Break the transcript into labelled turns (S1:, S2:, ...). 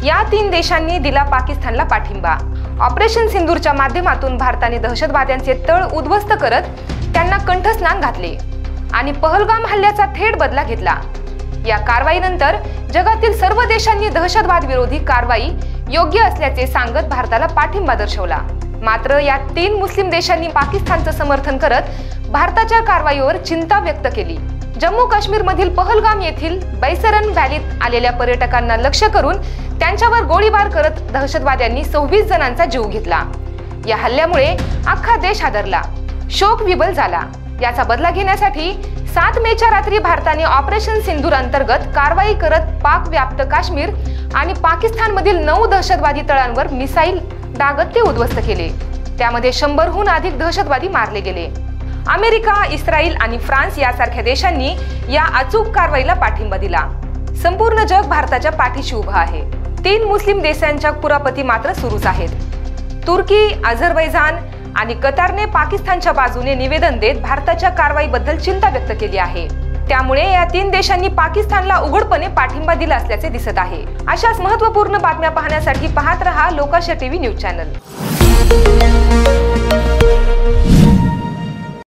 S1: या 3 देशांनी दिला पाकिस्तानला पाठिंबा। ऑपरेशन सिंदूरच्या माध्यमातून भारताने दहशतवाद्यांचे तळ उद्ध्वस्त करत त्यांना कंठस्नान घातले आणि पहलगाम हल्ल्याचा थेट बदला घेतला। या कारवाईनंतर जगातील सर्व देशांनी दहशतवाद विरोधी कारवाई योग्य असल्याचे सांगत भारताला पाठिंबा दर्शवला। मात्र या 3 मुस्लिम देशांनी पाकिस्तानचं समर्थन करत भारताच्या कारवाईवर चिंता व्यक्त केली। जम्मू काश्मीर मधील पहलगाम येथील बैसरन व्हॅलीत आलेल्या पर्यटकांना लक्ष्य करून त्यांच्यावर गोळीबार करत दहशतवाद्यांनी 26 जणांचा जीव घेतला। या हल्ल्यामुळे अख्खा देश हादरला, शोकविभल झाला। याचा बदला घेण्यासाठी 7 मेच्या रात्री भारताने ऑपरेशन सिंदूर अंतर्गत कारवाई करत पाक व्याप्त काश्मीर आणि पाकिस्तानमधील 9 दहशतवादी तळांवर मिसाईल डागत ते उद्ध्वस्त केले। त्यामध्ये 100हून अधिक दहशतवादी मारले गेले। अमेरिका, इस्रायल आणि फ्रान्स यासारख्या देशांनी या अचूक कारवाईला पाठिंबा दिला। संपूर्ण जग भारताच्या पाठीशी उभा आहे। 3 मुस्लिम देशांच्या कुरापती मात्र सुरूच आहेत। तुर्की, अझरबैजान आणि कतारने पाकिस्तानच्या बाजूने निवेदन देत भारताच्या कारवाईबद्दल चिंता व्यक्त केली आहे। त्यामुळे या 3 देशांनी पाकिस्तानला उघडपणे पाठिंबा दिला असल्याचे दिसत आहे। अशाच महत्त्वपूर्ण बातम्या पाहण्यासाठी पाहत रहा लोकाशा टीव्ही न्यूज चॅनल।